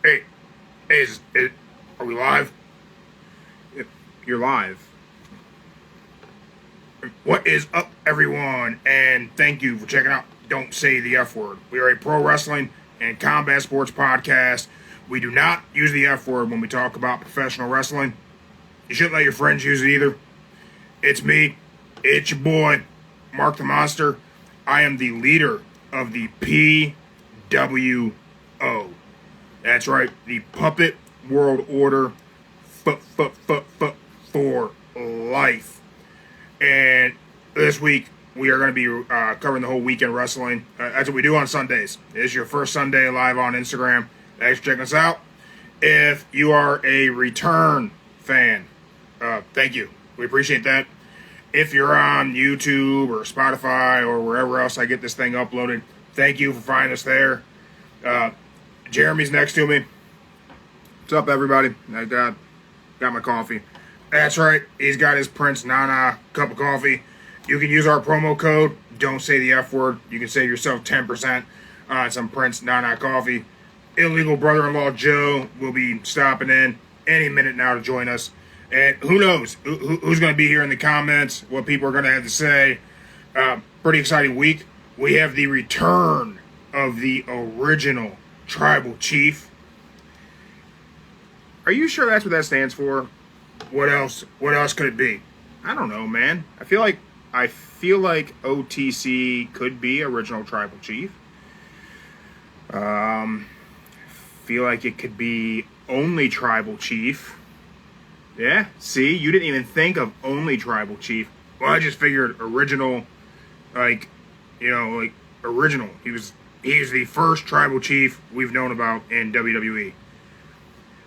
Hey, are we live? You're live. What is up, everyone? And thank you for checking out Don't Say the F Word. We are a pro wrestling and combat sports podcast. We do not use the F word when we talk about professional wrestling. You shouldn't let your friends use it either. It's me. It's your boy, Mark the Monster. I am the leader of the PWO. That's right, the Puppet World Order for life. And this week, we are going to be covering the whole weekend wrestling. That's what we do on Sundays. This is your first Sunday live on Instagram. Thanks for checking us out. If you are a return fan, thank you. We appreciate that. If you're on YouTube or Spotify or wherever else I get this thing uploaded, thank you for finding us there. Jeremy's next to me. What's up, everybody? I got my coffee. That's right. He's got his Prince Nana cup of coffee. You can use our promo code. Don't say the F word. You can save yourself 10% on some Prince Nana coffee. Illegal brother-in-law Joe will be stopping in any minute now to join us. And who knows who's going to be here in the comments, what people are going to have to say. Pretty exciting week. We have the return of the original tribal chief. Are you sure that's what that stands for? What else? What else could it be? I don't know, man. I feel like OTC could be original tribal chief. Feel like it could be only tribal chief. Yeah, see, you didn't even think of only tribal chief. Well, I just figured original, original. He's the first tribal chief we've known about in WWE.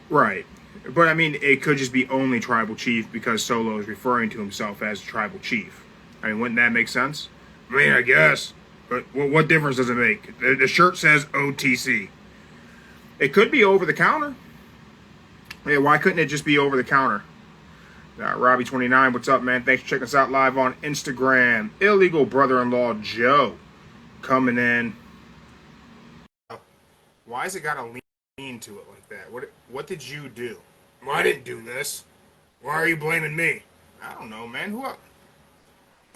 Right. But I mean, it could just be only tribal chief because Solo is referring to himself as tribal chief. I mean, wouldn't that make sense? I mean, I guess. But what difference does it make? The shirt says OTC. It could be over the counter. Yeah, why couldn't it just be over the counter? Robbie29, what's up, man? Thanks for checking us out live on Instagram. Illegal brother-in-law Joe coming in. Why has it got a lean to it like that? What did you do? Well, I didn't do this. Why are you blaming me? I don't know, man.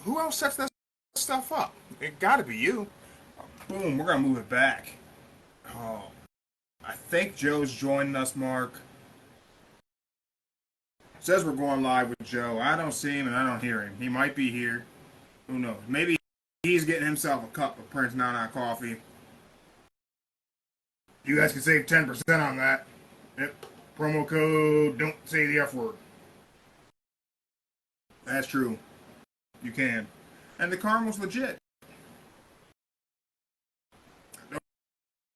Who else sets that stuff up? It gotta be you. Boom, we're gonna move it back. Oh, I think Joe's joining us, Mark. Says we're going live with Joe. I don't see him and I don't hear him. He might be here. Who knows? Maybe he's getting himself a cup of Prince Nana coffee. You guys can save 10% on that. Yep. Promo code, don't say the F word. That's true. You can. And the caramel's legit. I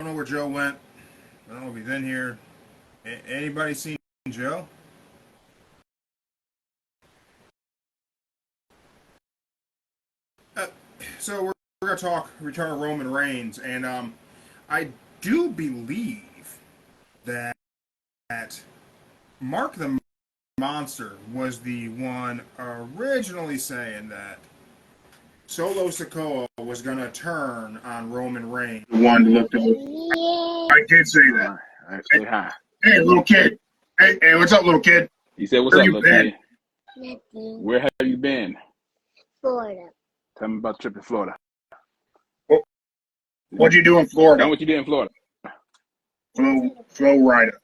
don't know where Joe went. I don't know if he's in here. Anybody seen Joe? So we're going to talk Return of Roman Reigns. And I do believe that Mark the Monster was the one originally saying that Solo Sikoa was going to turn on Roman Reigns. The one looked over. I did say that. Actually, hi. Hey, little kid. Hey, what's up, little kid? You said, what's Where up, you little been? kid? Nothing. Where have you been? Florida. Tell me about the trip to Florida. What'd you do in Tell me Florida? what you did in Florida. Flow rider.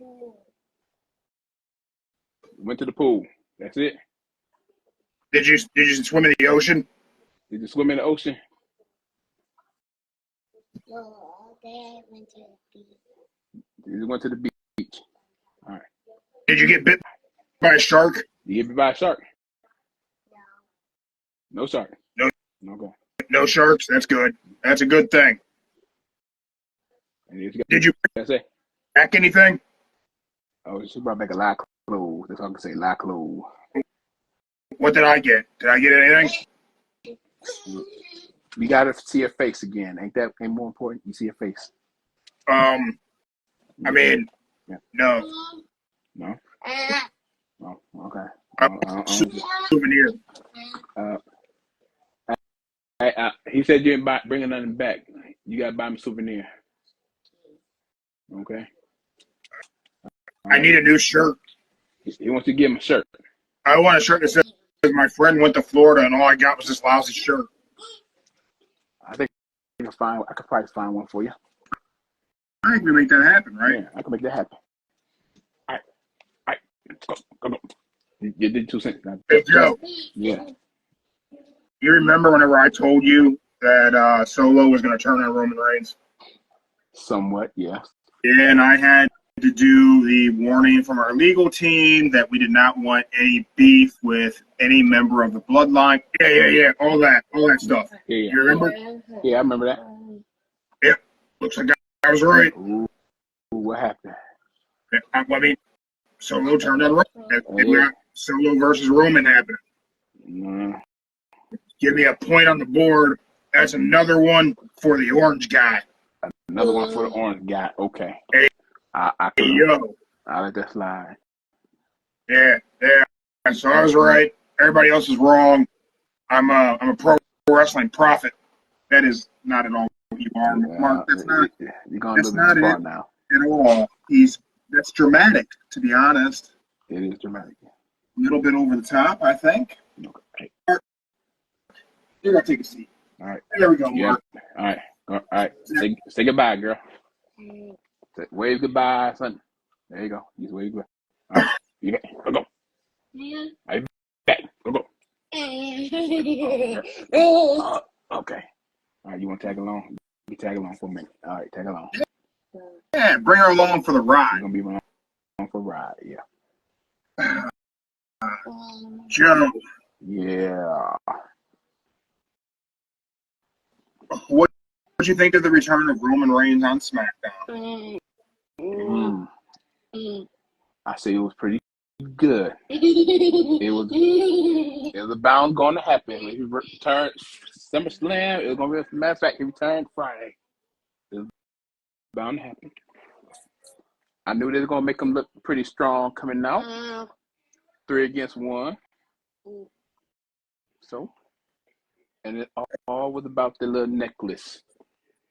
Went to the pool. That's it. Did you swim in the ocean? Did you swim in the ocean? No, Dad went to the beach. You went to the beach. All right. Did you get bit by a shark? You get bit by a shark? No. No shark. No. Okay. No sharks? That's good. That's a good thing. Did you say? pack anything? Oh, she brought back a lot of clothes. That's all I can say. A lot of clothes. What did I get? Did I get anything? We gotta see her face again. Ain't more important? You see her face. I mean, yeah. No. No? Oh, okay. Souvenir. He said you ain't bringing nothing back. You gotta buy him a souvenir. Okay. I need a new shirt. He wants to give him a shirt. I want a shirt that says my friend went to Florida and all I got was this lousy shirt. I think I could probably find one for you. I think we make that happen, right? Yeah, I can make that happen. All right, go. You did 2 cents now. Hey, Joe, Yeah, you remember whenever I told you that Solo was going to turn on Roman Reigns? somewhat. Yeah. Yeah, and I had to do the warning from our legal team that we did not want any beef with any member of the bloodline. Yeah, all that stuff. Yeah. You remember? Yeah, I remember that. Yep. Looks like I was right. Ooh, what happened? I mean, Solo turned on Roman. Oh, yeah. Solo versus Roman happening. Give me a point on the board. That's another one for the orange guy. Another one for the orange guy. Okay. Hey, I let that slide. Yeah. So I was right. Everybody else is wrong. I'm a pro wrestling prophet. That is not at all what you are, Mark. That's not. You're gonna That's live not in it now. at all. That's dramatic, to be honest. It is dramatic. A little bit over the top, I think. Okay. You gotta take a seat. All right. There we go, Yeah. Mark. All right. Say goodbye, girl. Wave goodbye, son. There you go. Just wave goodbye. All right. You got, go. All right. Back. Go. Okay. All right. You want to tag along? You tag along for a minute. All right. Tag along. Yeah, bring her along for the ride. You're gonna be along for a ride. Yeah. Joe, Yeah. what did you think of the return of Roman Reigns on SmackDown? I say it was pretty good. It was about going to happen. He returned SummerSlam. It was gonna be, as a matter of fact, he returned Friday. It was bound to happen. I knew they were gonna make him look pretty strong coming out. 3 against 1. So, and it all was about the little necklace.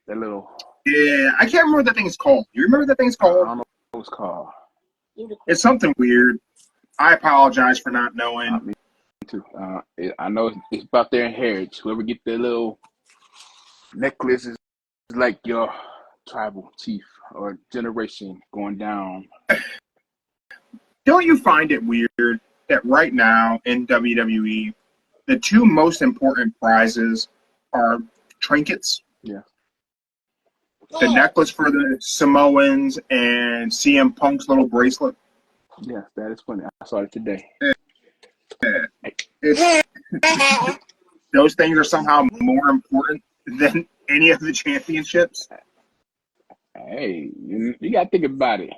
That little. Yeah, I can't remember what that thing's called. You remember what that thing's I called? don't know what it's called. It's something weird. I apologize for not knowing. Me too. I know it's about their inheritance. Whoever get their little necklace is like your tribal chief or generation going down. Don't you find it weird that right now in WWE, the 2 most important prizes are trinkets? Yeah. The necklace for the Samoans and CM Punk's little bracelet. Yes, that is funny. I saw it today. Those things are somehow more important than any of the championships. Hey, you got to think about it.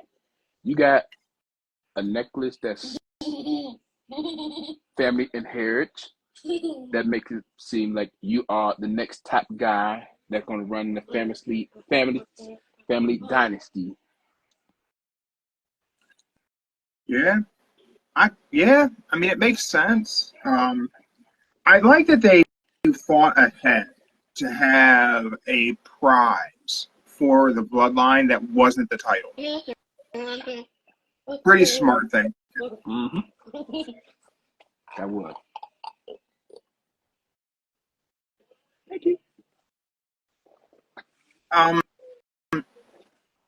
You got a necklace that's family inheritance. That makes it seem like you are the next top guy that's going to run the family dynasty. Yeah. I mean, it makes sense. I like that they thought ahead to have a prize for the bloodline that wasn't the title. Pretty smart thing. Mm-hmm. That was. Thank you.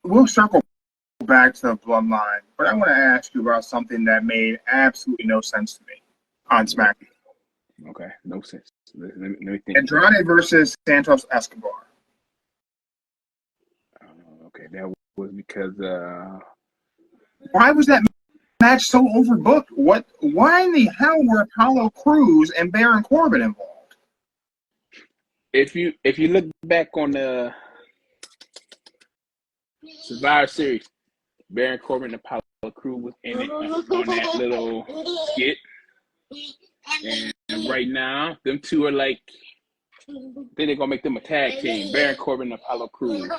We'll circle back to the bloodline, but I want to ask you about something that made absolutely no sense to me on SmackDown. Okay, no sense. Let me think. Andrade versus Santos Escobar. Okay, that was because why was that match so overbooked? Why in the hell were Apollo Crews and Baron Corbin involved? If you look back on the Survivor Series, Baron Corbin and Apollo Crews was in it on that little skit. And right now, them 2 are like, I think they're gonna make them a tag team. Baron Corbin and Apollo Crews.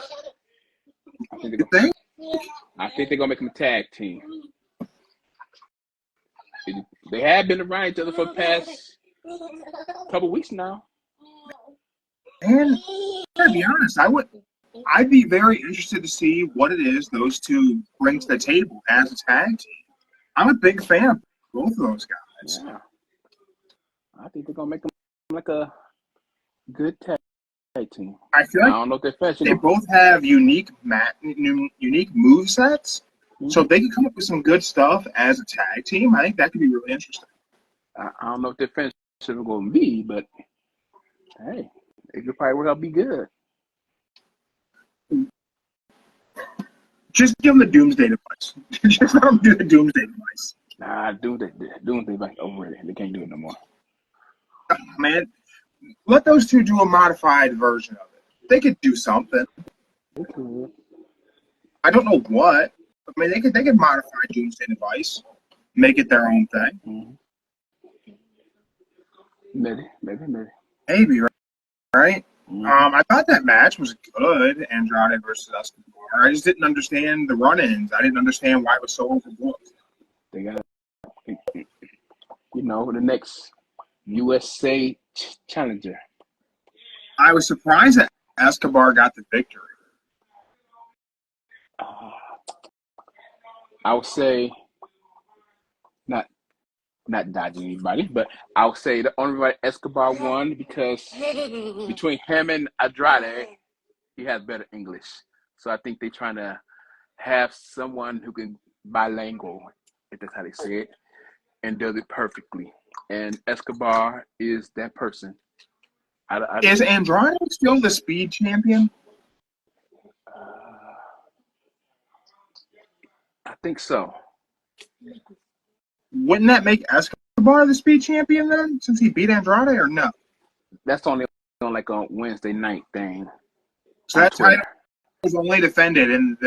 I think they're gonna make them a tag team. They have been around each other for the past couple weeks now. And to be honest, I'd be very interested to see what it is those two bring to the table as a tag team. I'm a big fan of both of those guys. Yeah. I think they're gonna make them like a good tag team. I feel I like don't know if they're fast. they both have unique move sets, so if they can come up with some good stuff as a tag team, I think that could be really interesting. I don't know if they're fast are gonna be, but hey, it could probably work out be good. Just give them the Doomsday device. Just let them do the Doomsday device. Nah, Doomsday back overrated. They can't do it no more. Man, let those two do a modified version of it. They could do something. Okay. I don't know what. I mean, they could modify Doomsday device, make it their own thing. Maybe. Maybe, right? Mm-hmm. I thought that match was good, Andrade versus Escobar. I just didn't understand the run-ins. I didn't understand why it was so overbooked. They got, the next USA challenger. I was surprised that Escobar got the victory. I would say not dodging anybody, but I would say the only reason Escobar won because between him and Andrade, he has better English. So I think they're trying to have someone who can bilingual, if that's how they say it, and does it perfectly. And Escobar is that person. Is Andrade still the speed champion? I think so. Wouldn't that make Escobar the speed champion then, since he beat Andrade, or no? That's only on like a Wednesday night thing. So that title was only defended in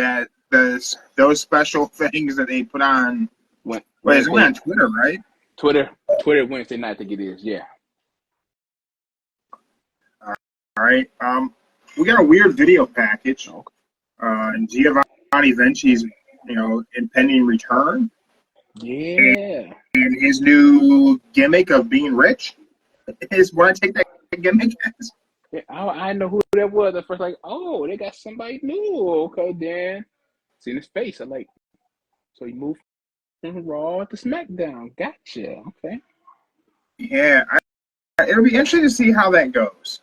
those special things that they put on. Wait, it's only on Twitter, right? Twitter Wednesday night, I think it is. Yeah. All right. We got a weird video package. And Giovanni Vinci's, impending return. Yeah. And his new gimmick of being rich is what I take that gimmick as. Yeah, I know who that was at first. Like, oh, they got somebody new. Okay, then seen his face. I'm like, so he moved from Raw to SmackDown. Gotcha. Okay. Yeah, it'll be interesting to see how that goes.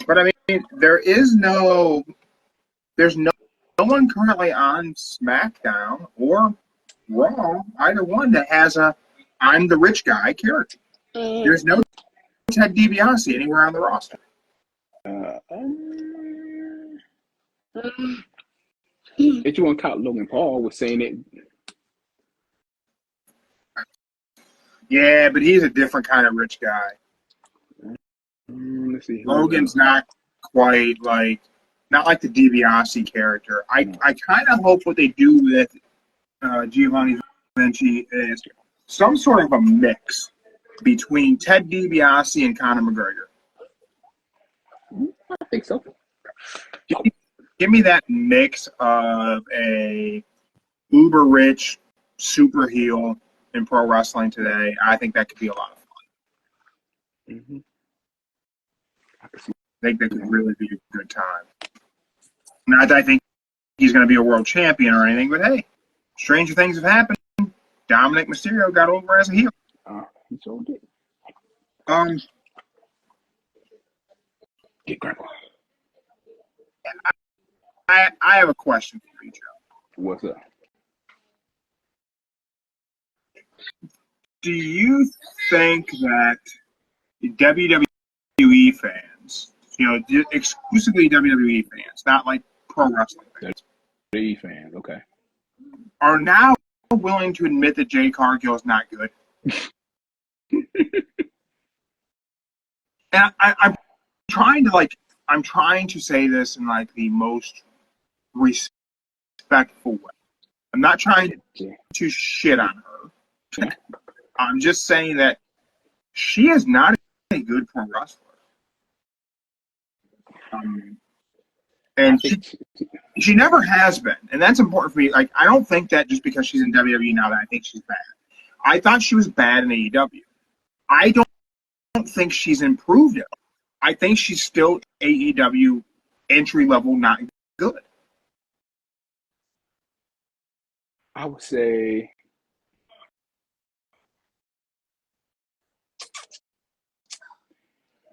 But I mean, there's no one currently on SmackDown or Raw, either one, that has a "I'm the rich guy" character. There's no Ted DiBiase anywhere on the roster. If you want to count Logan Paul was saying it. Yeah, but he's a different kind of rich guy. Let's see. Logan's not quite not like the DiBiase character. I kind of hope what they do with Giovanni Vinci is some sort of a mix between Ted DiBiase and Conor McGregor. I think so. Give me that mix of a uber rich super heel in pro wrestling today. I think that could be a lot of fun. Mm-hmm. I think that could really be a good time. Not that I think he's going to be a world champion or anything, but hey, stranger things have happened. Dominic Mysterio got over as a heel. He sure did. Get Grandpa. I have a question for you, Joe. What's up? Do you think that WWE fans, exclusively WWE fans, not like pro wrestling fans, WWE fans, okay, are now willing to admit that Jay Cargill is not good? And I'm trying to say this in the most respectful way. I'm not trying to shit on her. I'm just saying that she is not a good pro wrestler. And she never has been. And that's important for me. I don't think that just because she's in WWE now that I think she's bad. I thought she was bad in AEW. I don't think she's improved it. I think she's still AEW entry level, not good. I would say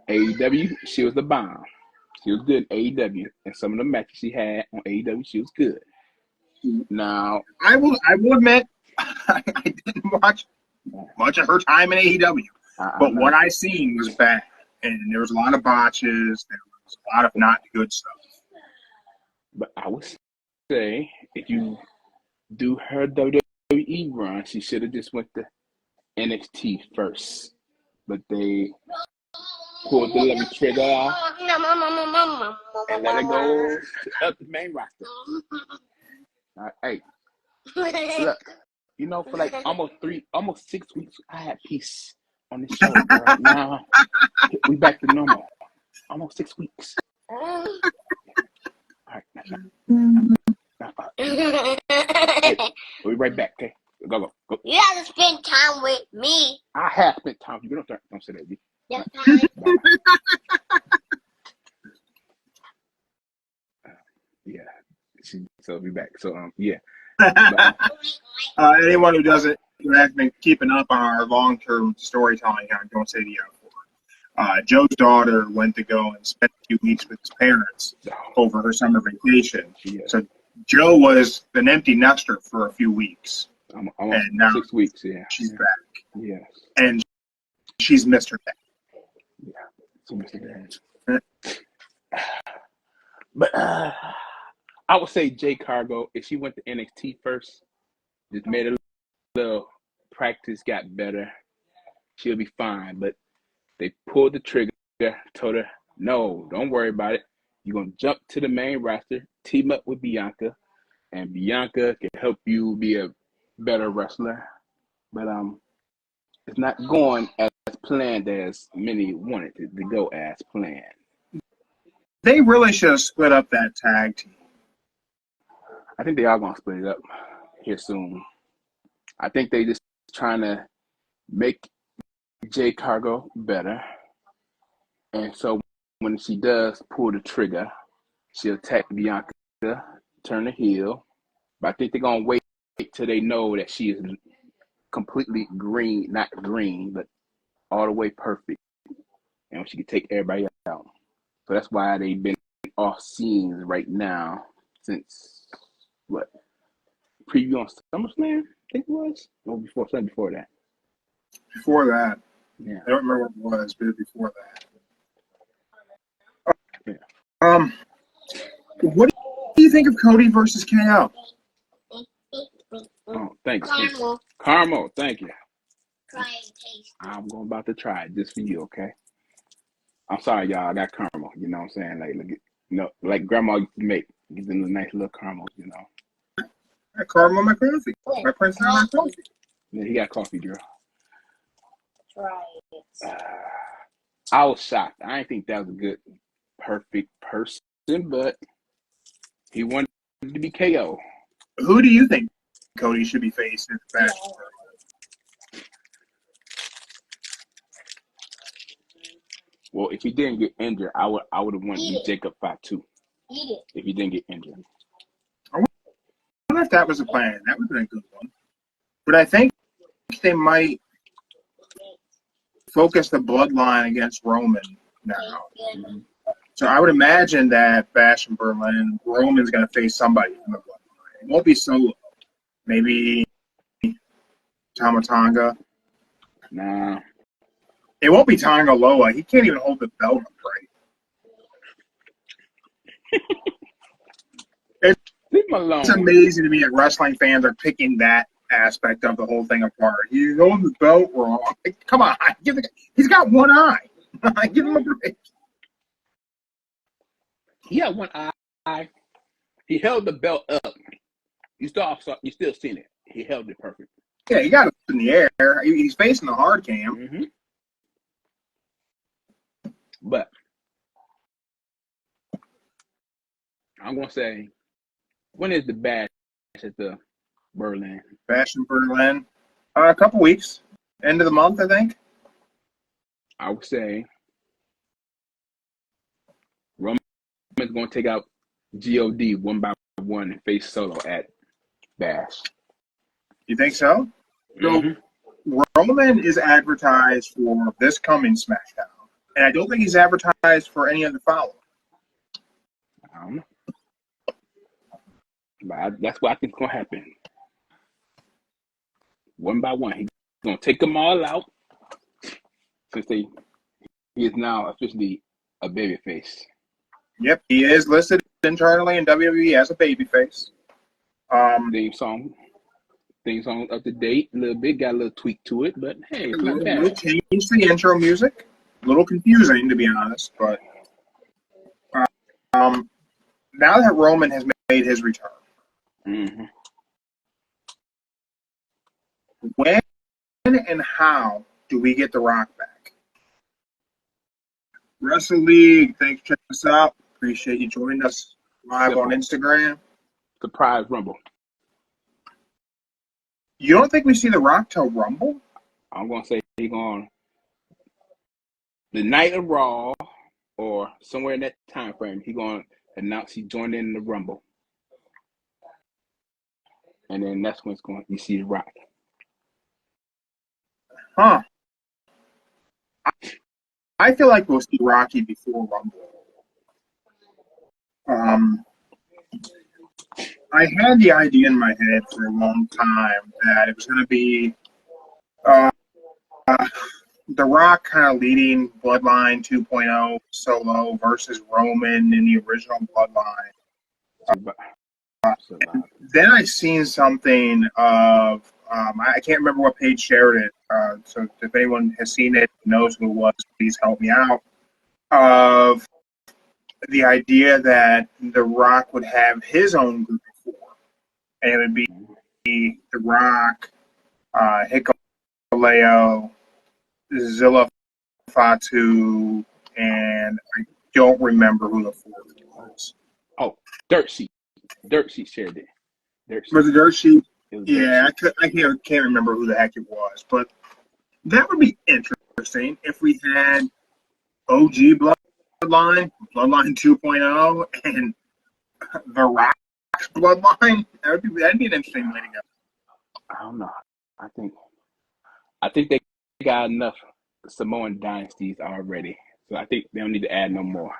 AEW, she was the bomb. She was good in AEW, and some of the matches she had on AEW, she was good. Now, I will admit, I didn't watch much of her time in AEW, but what I seen was bad, and there was a lot of botches. There was a lot of not good stuff. but I would say if you do her WWE run, she should have just went to NXT first, but they pulled the little trigger off and let it go up the main roster. Hey, look, you know, for like almost 6 weeks, I had peace on this show, bro. Now we back to normal. Almost 6 weeks. All right, hey, we'll be right back, okay? Go. You have to spend time with me. I have spent time with you. Don't say that, D. Yes, Yeah. So we'll be back. So yeah. Anyone who doesn't, who has been keeping up on our long-term storytelling on Don't Say the F Word, Joe's daughter went to go and spend a few weeks with his parents over her summer vacation. Yeah. So Joe was an empty nester for a few weeks. Almost and now 6 weeks, yeah. she's yeah. back. Yes. And she's missed her dad. Yeah. She missed her dad. But I would say Jay Cargo, if she went to NXT first, just made a little practice, got better, she'll be fine. But they pulled the trigger, told her, no, don't worry about it. You're going to jump to the main roster, team up with Bianca, and Bianca can help you be a better wrestler. But it's not going as planned as many wanted it to go as planned. They really should have split up that tag team. I think they are going to split it up here soon. I think they just trying to make Jay Cargo better. And so when she does pull the trigger, she'll attack Bianca, turn the heel. But I think they're going to wait till they know that she is completely green, not green, but all the way perfect. And she can take everybody out. So that's why they've been off scenes right now since, what, preview on SummerSlam, I think it was? Or before that. Before that. Yeah. I don't remember what it was, but before that. Yeah. What do you think of Cody versus KO? Oh, thanks. Caramel, thank you. I'm about to try it just for you, okay? I'm sorry, y'all. I got caramel. You know what I'm saying? Like Grandma used to make. Give them a nice little caramel, you know. I caramel my coffee. My prince and my coffee. Yeah, he got coffee, girl. Try it. I was shocked. I didn't think that was a good, perfect person, but he wanted to be KO. Who do you think Cody should be facing in the match? Well, if he didn't get injured, I would have wanted Jacob Fatu. Eat it. If he didn't get injured. I wonder if that was the plan. That would have been a good one. But I think they might focus the bloodline against Roman now. So I would imagine that Bash in Berlin, Roman's going to face somebody from the bloodline. It won't be Solo. Maybe Tama Tonga. Nah. It won't be Tonga Loa. He can't even hold the belt upright. Leave him alone. It's amazing to me that wrestling fans are picking that aspect of the whole thing apart. He's holding the belt wrong. Come on. He's got one eye. Give him a break. He had one eye. He held the belt up. You still seen it. He held it perfect. Yeah, he got it in the air. He's facing the hard cam. Mm-hmm. But I'm going to say, when is the bash at the Berlin? Bash in Berlin. A couple weeks. End of the month, I think. I would say Roman's going to take out God one by one and face Solo at Bash. You think so? Mm-hmm. So Roman is advertised for this coming SmackDown, and I don't think he's advertised for any of the following. I don't know. But that's what I think is going to happen. One by one. He's going to take them all out since he is now officially a babyface. Yep, he is listed internally in WWE as a babyface. Theme song up to date. A little bit, got a little tweak to it, but hey, it's not We'll bad. change the intro music. A little confusing, to be honest, but now that Roman has made his return, Mm-hmm. when and how do we get The Rock back? Wrestle League, thanks for checking us out. Appreciate you joining us live on Instagram. Surprise Rumble. You don't think we see The Rock till Rumble? I'm going to say he's on the night of Raw or somewhere in that time frame. He's going to announce he joined in the Rumble. And then that's when you see The Rock. Huh. I feel like we'll see Rocky before Rumble. I had the idea in my head for a long time that it was going to be The Rock kind of leading Bloodline 2.0 Solo versus Roman in the original Bloodline. Then I seen something of I can't remember what page shared it. So if anyone has seen it, knows who it was, please help me out. Of the idea that The Rock would have his own group of four, and it would be The Rock, Hikuleo, Zilla Fatu, and I don't remember who the fourth was. Oh, Dirt Sheet. Dirt Sheet shared it. Was it Dirt Sheet? Yeah, I can't remember who the heck it was, but that would be interesting if we had OG Bloodline 2.0, and The Rock's Bloodline. That'd be an interesting way to go. I don't know. I think they got enough Samoan dynasties already, so I think they don't need to add no more.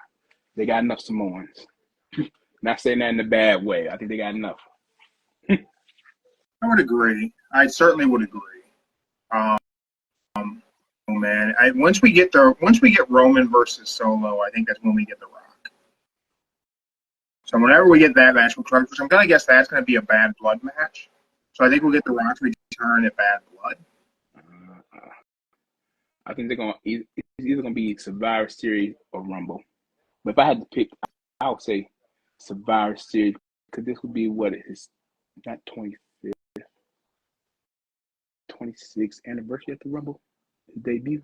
They got enough Samoans. Not saying that in a bad way. I think they got enough. I would agree. I certainly would agree. Oh man, once we get Roman versus Solo, I think that's when we get The Rock. So whenever we get that match, which I'm gonna guess that's gonna be a Bad Blood match. So I think we'll get The Rock return at Bad Blood. I think it's either gonna be Survivor Series or Rumble. But if I had to pick, I would say Survivor Series because this would be what it is, not 25th, 26th anniversary of the Rumble, his debut.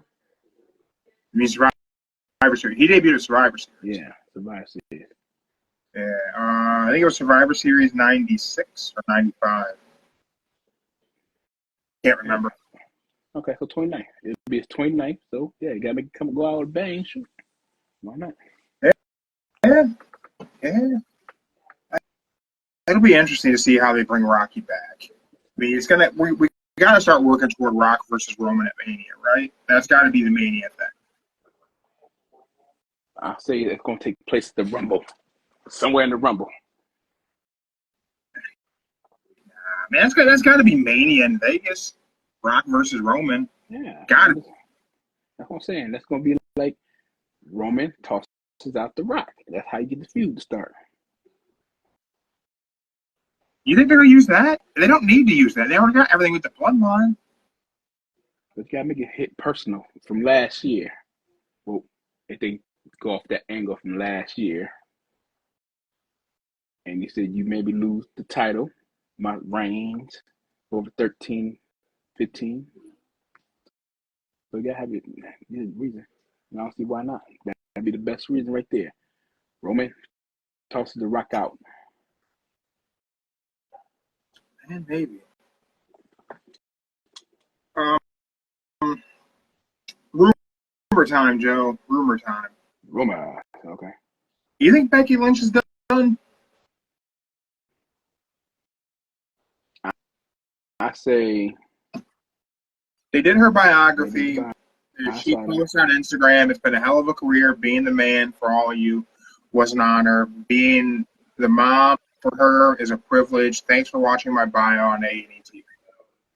I mean Survivor Series. He debuted at Survivor Series. Yeah, Survivor Series. Yeah, I think it was Survivor Series 96 or 95. Can't remember. Okay, so 29th. It'll be his 29th, so yeah, you gotta make it go out with a bang. Sure. Why not? Yeah. It'll be interesting to see how they bring Rocky back. I mean, we gotta start working toward Rock versus Roman at Mania, right? That's got to be the Mania thing. I'll say it's gonna take place at the Rumble, somewhere in the Rumble. Man, that's got to be Mania in Vegas. Rock versus Roman. Yeah, got it. That's what I'm saying. That's gonna be like Roman tosses out the Rock. That's how you get the feud to start. You think they're gonna use that? They don't need to use that. They already got everything with the Bloodline. But you gotta make it hit personal from last year. Well, if they go off that angle from last year, and you said you maybe lose the title, my reigns over 13, 15. So you gotta have it. Reason. And I don't see why not. That'd be the best reason right there. Roman tosses the Rock out. And maybe. Rumor time, Joe. Rumor time. Rumor. Okay. You think Becky Lynch is done? I say They did her they biography. did I She saw that. posted on Instagram. It's been a hell of a career. Being the man for all of you was an honor. Being the mom for her is a privilege. Thanks for watching my bio on A&E TV.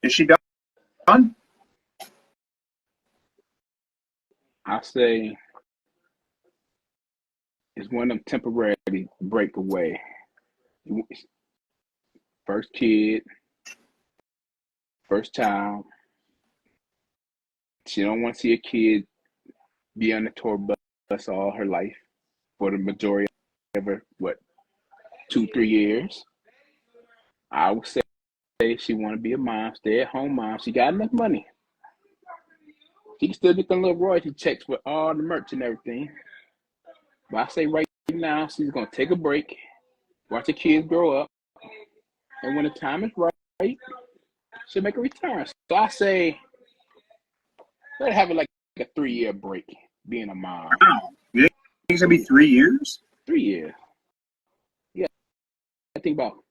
Is she done? I say it's one of them temporary breakaway. First kid, first child. She don't want to see a kid be on the tour bus all her life for the majority of her, 2-3 years. I would say she want to be a mom, stay at home mom. She got enough money. She can still get them little royalty checks with all the merch and everything. But I say right now she's gonna take a break, watch the kids grow up, and when the time is right, she'll make a return. So I say let her have like a 3-year break being a mom. Wow. You think it's going to be 3 years? 3 years. Yeah. I think about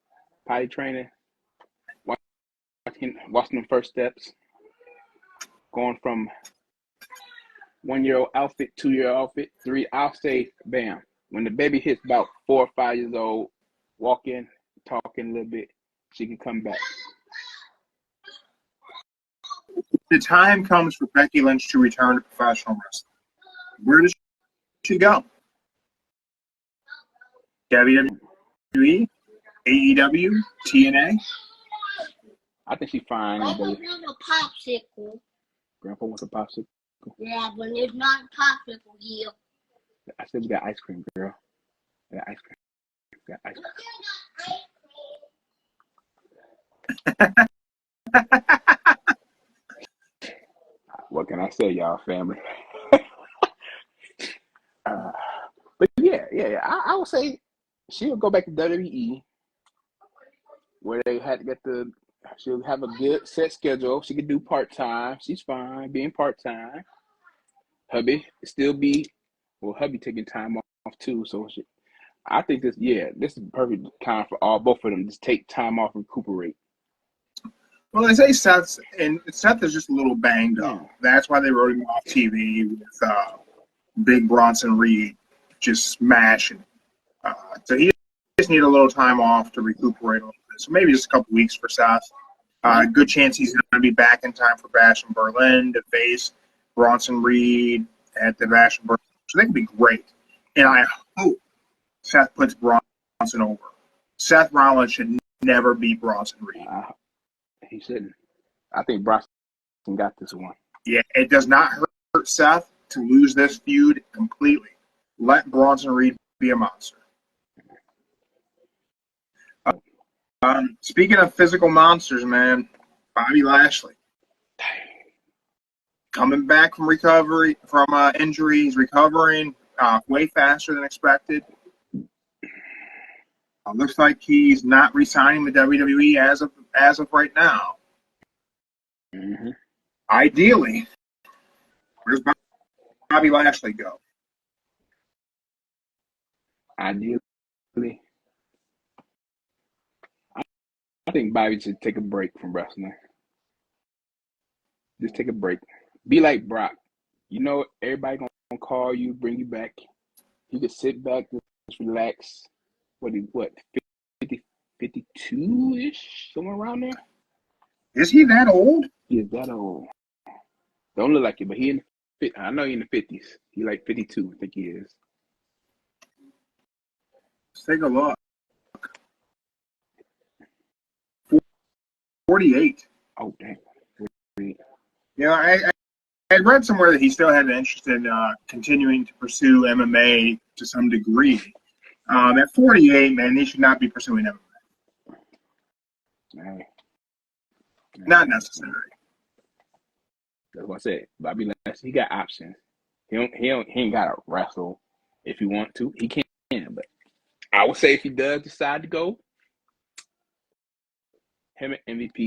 potty training, watching them first steps, going from 1-year-old outfit, 2-year outfit, 3. I'll say, bam. When the baby hits about 4 or 5 years old, walking, talking a little bit, she can come back. The time comes for Becky Lynch to return to professional wrestling. Where does she go? WWE, AEW, TNA. I think she's fine. I don't want a popsicle. Grandpa wants a popsicle. Yeah, but it's not popsicle here. I said we got ice cream, girl. We got ice cream. We got ice cream. What can I say, y'all, family? But yeah. I would say she'll go back to WWE where they had to get she'll have a good set schedule. She can do part-time. She's fine being part-time. Hubby taking time off too. So I think this is perfect time for both of them. Just take time off and recuperate. Well, they say Seth is just a little banged up. That's why they wrote him off TV with Big Bronson Reed just smashing. So he just need a little time off to recuperate a little bit. So maybe just a couple weeks for Seth. Good chance he's going to be back in time for Bash in Berlin to face Bronson Reed at the Bash in Berlin. So that could be great. And I hope Seth puts Bronson over. Seth Rollins should never beat Bronson Reed. He shouldn't. I think Bronson got this one. Yeah, it does not hurt Seth to lose this feud completely. Let Bronson Reed be a monster. Speaking of physical monsters, man, Bobby Lashley coming back from recovery from injury. He's recovering way faster than expected. Looks like he's not re-signing with WWE as of right now. Mm-hmm. Ideally, where's Bobby Lashley go? Ideally, I think Bobby should take a break from wrestling. Just take a break. Be like Brock. You know, everybody gonna call you, bring you back. You can sit back, just relax. What 52-ish, somewhere around there? Is he that old? He is that old. Don't look like it, but I know he in the 50s. He like 52, I think he is. Let's take a look. 48. Oh, damn. Yeah, I read somewhere that he still had an interest in continuing to pursue MMA to some degree. At 48, man, he should not be pursuing MMA. Hey. Not necessary. That's what I said. Bobby Lashley, he got options. He ain't gotta wrestle if he want to. He can, but I would say if he does decide to go, him and MVP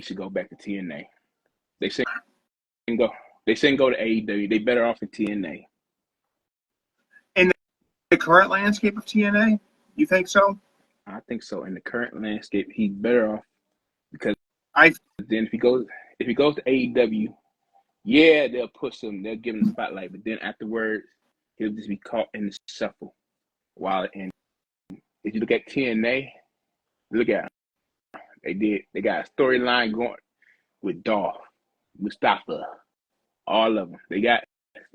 should go back to TNA. They shouldn't go to AEW. They better off in TNA. And the current landscape of TNA? You think so? I think so. In the current landscape, he's better off because I then if he goes to AEW, yeah, they'll push him, they'll give him the spotlight, but then afterwards, he'll just be caught in the shuffle. While and if you look at TNA, look at 'em. They got a storyline going with Dolph, Mustafa, all of them. They got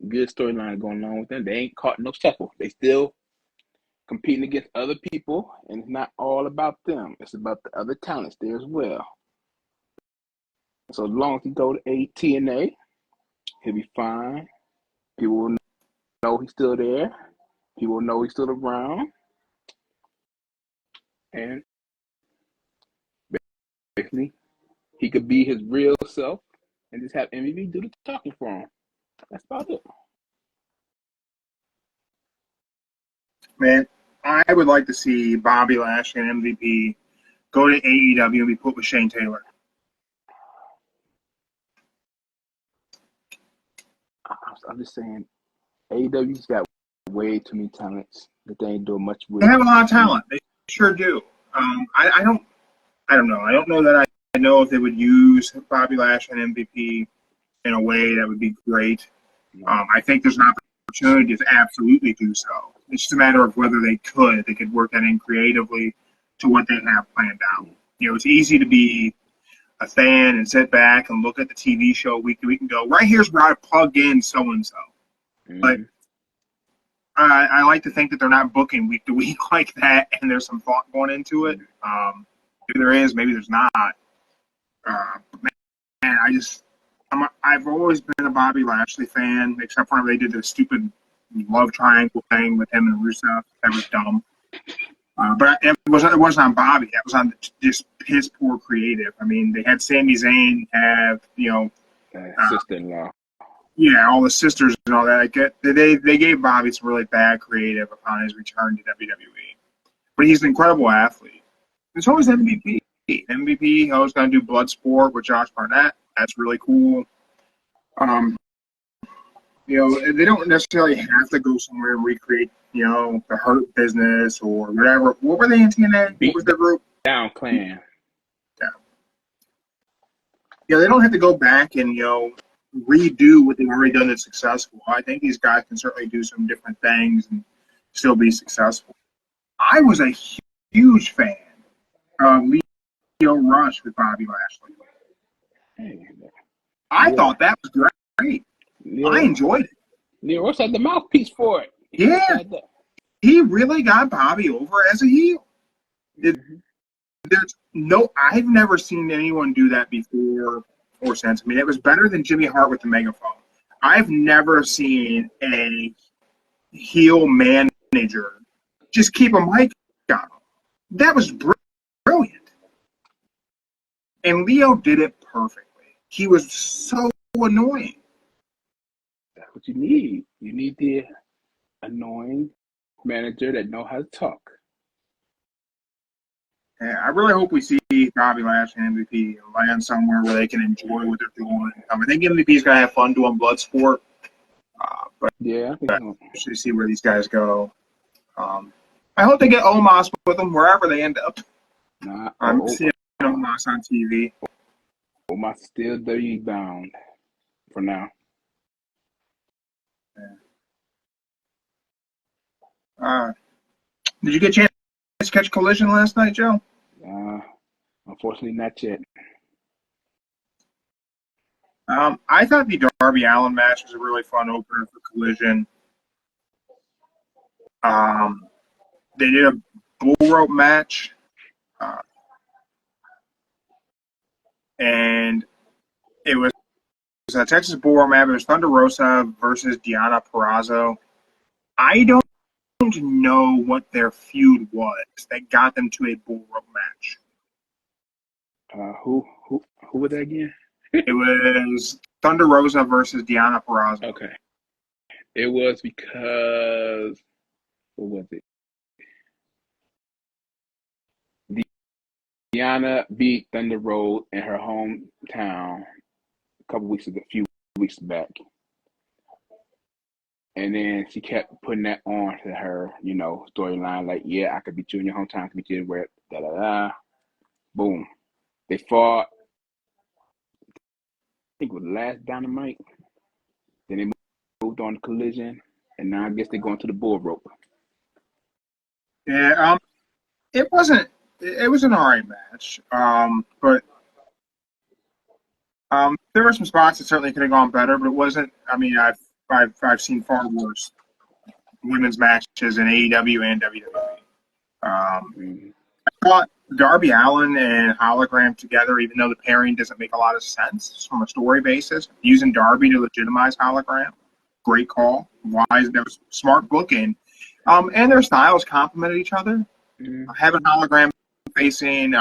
good storyline going on with them. They ain't caught no shuffle. They still competing against other people, and it's not all about them. It's about the other talents there as well. So as long as he go to TNA, he'll be fine. People will know he's still there. People will know he's still around. And basically, he could be his real self and just have MVP do the talking for him. That's about it. Man, I would like to see Bobby Lashley and MVP go to AEW and be put with Shane Taylor. I'm just saying, AEW's got way too many talents that they ain't doing much with. They have a lot of talent. They sure do. I don't know. I don't know that I know if they would use Bobby Lashley and MVP in a way that would be great. I think there's an opportunity to absolutely do so. It's just a matter of whether they could. They could work that in creatively to what they have planned out. You know, it's easy to be a fan and sit back and look at the TV show week to week and go, right here's where I plug in so-and-so. But I like to think that they're not booking week to week like that, and there's some thought going into it. Maybe there is, maybe there's not. But man, I've always been a Bobby Lashley fan, except for when they did the stupid love triangle thing with him and Rusev. That was dumb. But it wasn't on Bobby. That was on just piss poor creative. I mean, they had Sami Zayn have sister-in-law. Yeah, all the sisters and all that. They gave Bobby some really bad creative upon his return to WWE. But he's an incredible athlete. And so is MVP. MVP, I was going to do Bloodsport with Josh Barnett. That's really cool. They don't necessarily have to go somewhere and recreate, the Hurt Business or whatever. What were they in TNA? What was their group? Down Clan. Yeah, they don't have to go back and, redo what they've already done that's successful. I think these guys can certainly do some different things and still be successful. I was a huge fan of Leo Rush with Bobby Lashley. I thought that was great. I enjoyed it. Leo Rush had the mouthpiece for it. He really got Bobby over as a heel. I've never seen anyone do that before or since. I mean, it was better than Jimmy Hart with the megaphone. I've never seen a heel manager just keep a mic on him. That was brilliant. And Leo did it perfectly. He was so annoying. That's what you need. You need the annoying manager that know how to talk. Yeah, I really hope we see Bobby Lashley and MVP land somewhere where they can enjoy what they're doing. I think MVP's going to have fun doing Bloodsport. But yeah, I think actually see where these guys go. I hope they get Omos with them wherever they end up. I'm seeing Omos on TV. Omos still WWE bound for now. Did you get a chance to catch Collision last night, Joe? Unfortunately, not yet. I thought the Darby Allin match was a really fun opener for Collision. They did a bull rope match, and it was a Texas bull rope match. It was Thunder Rosa versus Deonna Purrazzo. I don't know what their feud was that got them to a bull rope match. Who was that again? It was Thunder Rosa versus Deonna Purrazzo. Okay. It was because what was it? Deonna beat Thunder Rosa in her hometown a few weeks back. And then she kept putting that on to her, storyline. Like, yeah, I could beat you in your hometown. I could beat you anywhere. Da da da. Boom. They fought. I think it was the last Dynamite. Then they moved on to Collision, and now I guess they're going to the bull rope. Yeah, it wasn't. It was an alright match. But there were some spots that certainly could have gone better, but it wasn't. I mean, I've seen far worse women's matches in AEW and WWE. Mm-hmm. I thought Darby Allin and Hologram together, even though the pairing doesn't make a lot of sense from a story basis, using Darby to legitimize Hologram, great call. Wise, there was smart booking, and their styles complemented each other. Mm-hmm. Having Hologram facing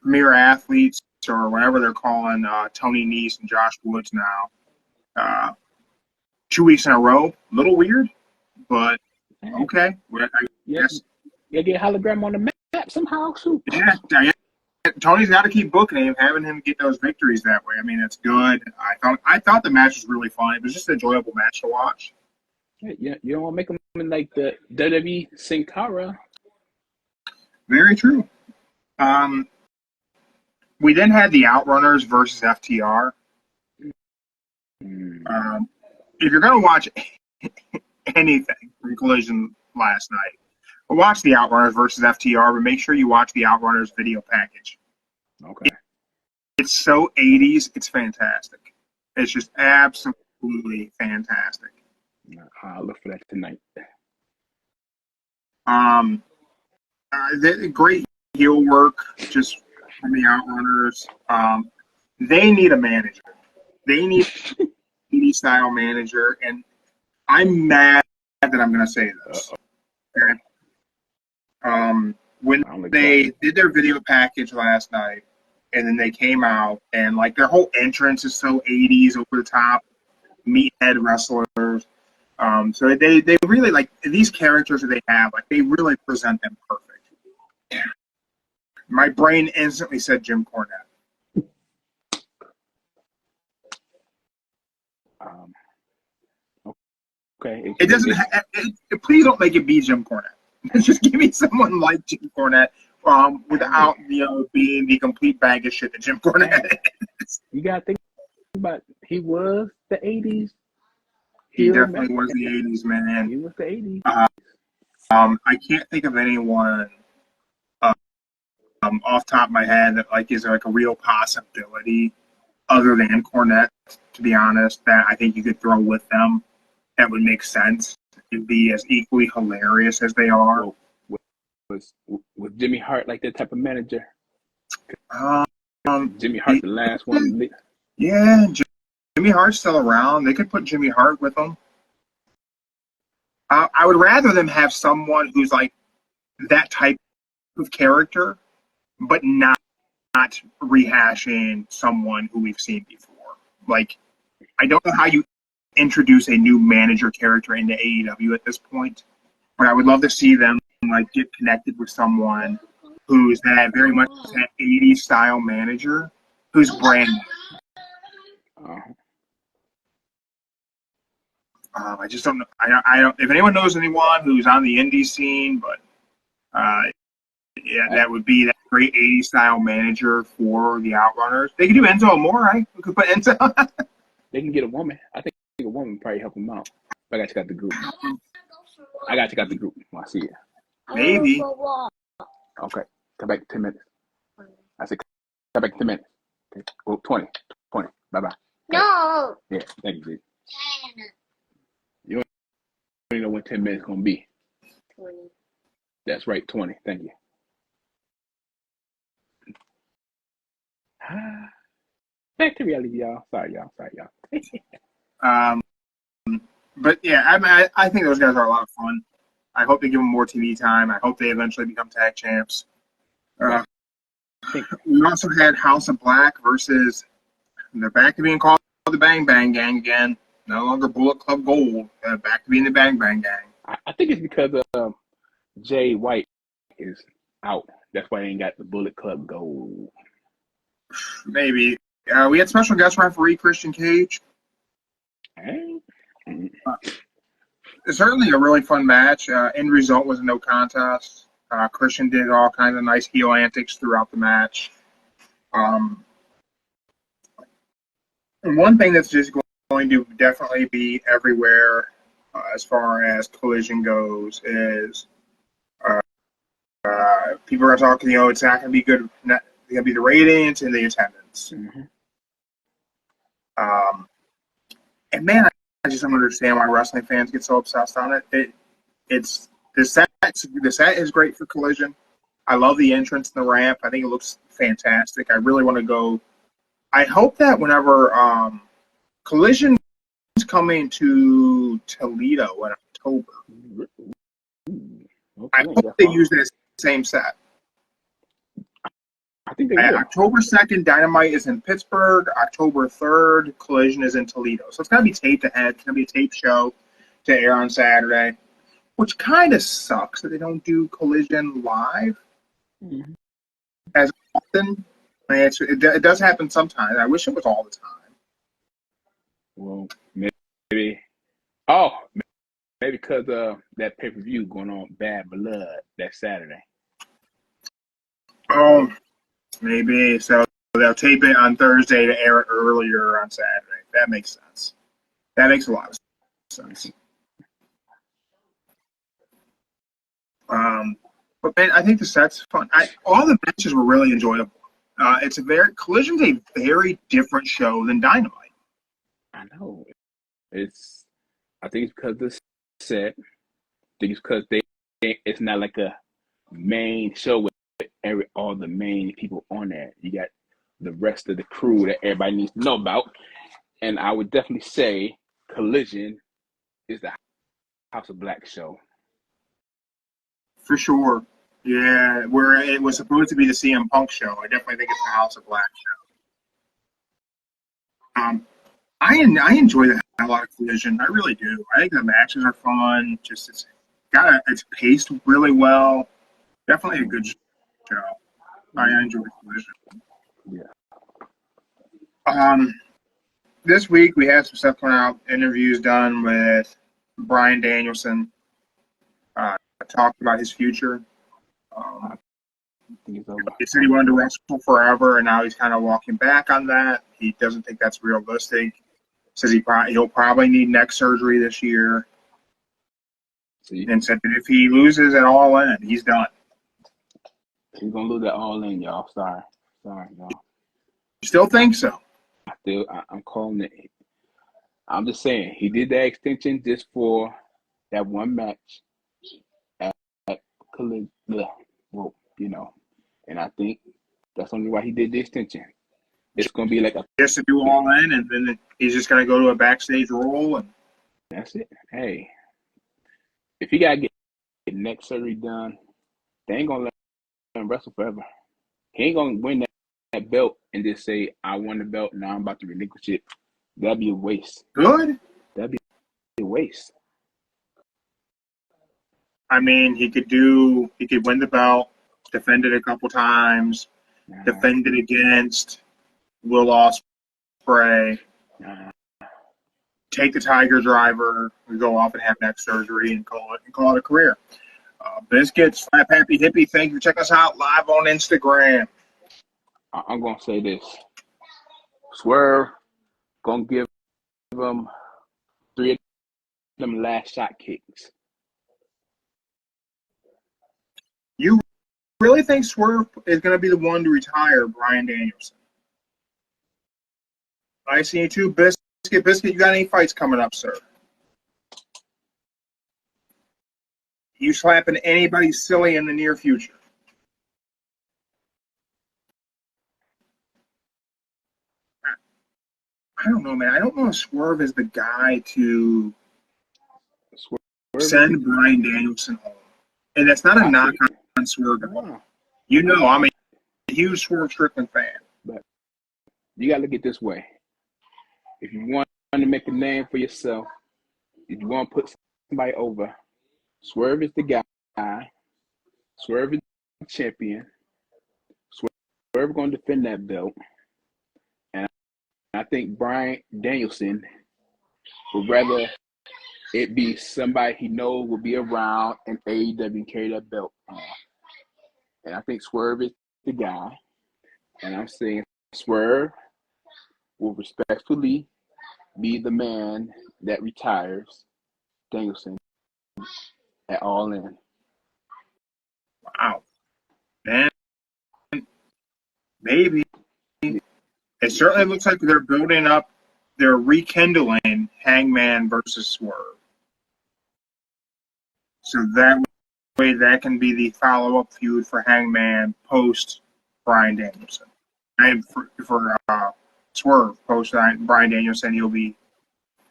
premier athletes or whatever they're calling Tony Nese and Josh Woods now. 2 weeks in a row, a little weird, but okay. I guess. Yeah, get Hologram on the map somehow, too. Yeah, Tony's got to keep booking him, having him get those victories that way. I mean, it's good. I thought the match was really fun. It was just an enjoyable match to watch. Yeah, you don't want to make them like the WWE Sin Cara. Very true. We then had the Outrunners versus FTR. If you're going to watch anything from Collision last night, watch the Outrunners versus FTR, but make sure you watch the Outrunners video package. Okay. It's so 80s, it's fantastic. It's just absolutely fantastic. I'll look for that tonight. Great heel work just from the Outrunners. They need a manager. They need a 80s style manager, and I'm mad that I'm going to say this. Okay? When they did their video package last night, and then they came out, and like their whole entrance is so 80s, over the top, meathead wrestlers. So they really, like, these characters that they have, like, they really present them perfect. My brain instantly said Jim Cornette. Okay. It doesn't. Please don't make it be Jim Cornette. Just give me someone like Jim Cornette, without being the complete bag of shit that Jim Cornette is. You gotta think about, he was the '80s. He definitely was the '80s, man. He was the '80s. I can't think of anyone off the top of my head that like is like a real possibility other than Cornette. To be honest, that I think you could throw with them that would make sense. It'd be as equally hilarious as they are. Was Jimmy Hart like that type of manager? Jimmy Hart, the last one. Yeah, Jimmy Hart's still around. They could put Jimmy Hart with them. I would rather them have someone who's like that type of character, but not rehashing someone who we've seen before. Like, I don't know how you introduce a new manager character into AEW at this point, but I would love to see them like get connected with someone who's that very much that 80s style manager who's brand new. I just don't know. I don't. If anyone knows anyone who's on the indie scene, but yeah, that would be that great 80s style manager for the Outrunners. They could do Enzo Amore, right? We could put Enzo. They can get a woman. I think a woman would probably help them out. I got to check out the group. When I see it. Maybe. Okay. Come back in 10 minutes. I said, come back in 10 minutes. Okay. Well, 20. Bye-bye. No. Yeah, thank you, dude. You don't even know when 10 minutes is going to be. 20. That's right, 20. Thank you. Back to reality, y'all. Sorry, y'all. But yeah, I think those guys are a lot of fun. I hope they give them more TV time. I hope they eventually become tag champs. We also had House of Black versus, they're back to being called the Bang Bang Gang again. No longer Bullet Club Gold. Back to being the Bang Bang Gang. I think it's because Jay White is out. That's why they ain't got the Bullet Club Gold. Maybe. We had special guest referee Christian Cage. Hey. certainly a really fun match. End result was a no contest. Christian did all kinds of nice heel antics throughout the match. And one thing that's just going to definitely be everywhere as far as Collision goes is people are talking, it's not going to be good. It's going to be the ratings and the attendance. Mm-hmm. And man, I just don't understand why wrestling fans get so obsessed on it. It's the set. The set is great for Collision. I love the entrance and the ramp. I think it looks fantastic. I really want to go. I hope that whenever Collision is coming to Toledo in October, Okay, I hope they use that same set. I think they will. October 2nd, Dynamite is in Pittsburgh. October 3rd, Collision is in Toledo. So it's going to be taped ahead. It's going to be a taped show to air on Saturday, which kind of sucks that they don't do Collision live as often. I mean, it does happen sometimes. I wish it was all the time. Well, maybe. Oh, maybe because that pay-per-view going on Bad Blood that Saturday. Oh, maybe. So they'll tape it on Thursday to air it earlier on Saturday. That makes sense. That makes a lot of sense. But man, I think the set's fun. All the matches were really enjoyable. Collision's a very different show than Dynamite. I know. I think it's because the set. I think it's because it's not like a main show with all the main people on there. You got the rest of the crew that everybody needs to know about. And I would definitely say Collision is the House of Black show. For sure. Yeah, where it was supposed to be the CM Punk show. I definitely think it's the House of Black show. I enjoy the hell out of Collision. I really do. I think the matches are fun. It's paced really well. Definitely a good show. I enjoy Collision. Yeah. This week we have some stuff coming out. Interviews done with Bryan Danielson. Talked about his future. He said he wanted to wrestle forever, and now he's kind of walking back on that. He doesn't think that's realistic. Says he'll probably need neck surgery this year. And said that if he loses at All In, he's done. He's gonna lose at All In, y'all. Sorry, y'all. You still think so? I'm calling it. I'm just saying he did that extension just for that one match at Collision. Well, and I think that's only why he did the extension. It's gonna be like just to do All In, and then he's just gonna go to a backstage role, and that's it. Hey, if he gotta get neck surgery done, they ain't gonna let him wrestle forever. He ain't gonna win that belt and just say, I won the belt, now I'm about to relinquish it. That'd be a waste. Good. That'd be a waste. I mean, he could win the belt, defend it a couple times, defend it against Will Ospreay, take the Tiger Driver, and go off and have neck surgery and call it a career. Biscuits, Slap Happy Hippie, thank you for checking us out live on Instagram. I'm gonna say this. Swerve gonna give him 3 of them last shot kicks. You really think Swerve is going to be the one to retire Bryan Danielson? I see you too, Biscuit. Biscuit, you got any fights coming up, sir? You slapping anybody silly in the near future? I don't know, man. I don't know if Swerve is the guy to send Bryan Danielson home. And that's not a knock on Swerve at all. I'm a huge Swerve Strickland fan. But you got to look at it this way. If you want to make a name for yourself, if you want to put somebody over, Swerve is the guy. Swerve is the champion. Swerve going to defend that belt. And I think Bryan Danielson would rather it be somebody he knows will be around in AEW carry that belt on. And I think Swerve is the guy. And I'm saying Swerve will respectfully be the man that retires Danielson at All In. Wow, man, maybe. It certainly looks like they're building up, they're rekindling Hangman versus Swerve. So that way, that can be the follow-up feud for Hangman post Bryan Danielson, and for Swerve post Bryan Danielson, he'll be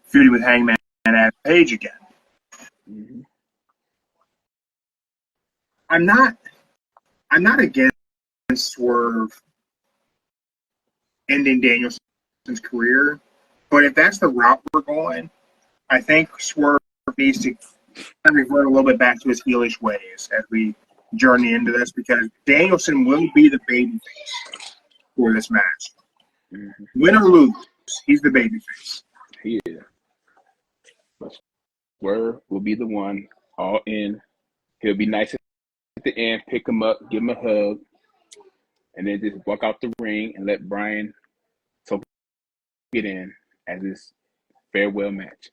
feuding with Hangman at Page again. Mm-hmm. I'm not against Swerve ending Danielson's career, but if that's the route we're going, I think Swerve needs to revert a little bit back to his heelish ways as we journey into this, because Danielson will be the babyface for this match. Mm-hmm. Win or lose, he's the babyface. He is. But Swerve will be the one All In. He'll be nice at the end, pick him up, give him a hug, and then just walk out the ring and let Bryan get in as his farewell match.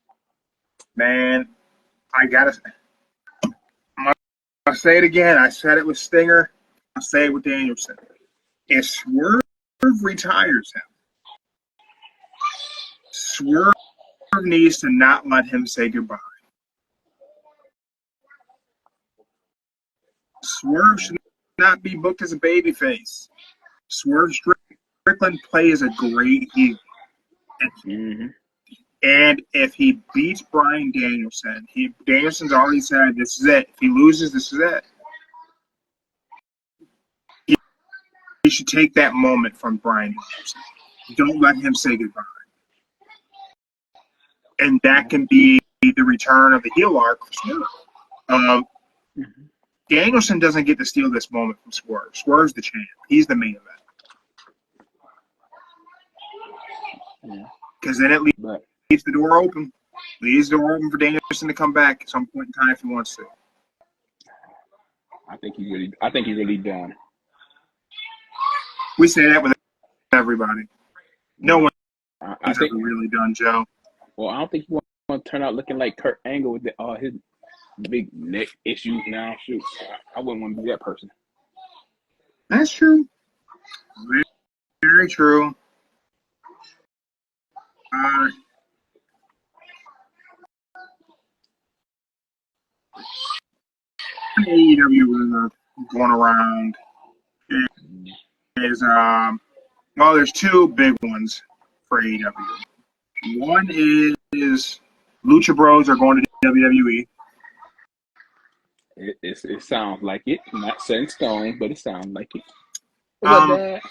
Man, I'm gonna say it again. I said it with Stinger. I'll say it with Danielson. If Swerve retires him, Swerve needs to not let him say goodbye. Swerve should not be booked as a babyface. Swerve Strickland plays a great heel. Mm-hmm. And if he beats Bryan Danielson, Danielson's already said this is it. If he loses, this is it. He should take that moment from Bryan Danielson. Don't let him say goodbye. And that can be the return of the heel arc for Swerve. Danielson doesn't get to steal this moment from Swerve. Swerve's the champ. He's the main event. Because then it leaves the door open. Leaves the door open for Danielson to come back at some point in time if he wants to. I think he's really done. We say that with everybody. No one I think ever really done, Joe. Well, I don't think he want to turn out looking like Kurt Angle with his big neck issues now. Shoot, I wouldn't want to be that person. That's true. Very, very true. AEW rumor going around is there's two big ones for AEW. One is Lucha Bros are going to WWE. It sounds like it. Not set in stone, but it sounds like it. What's up, Dad?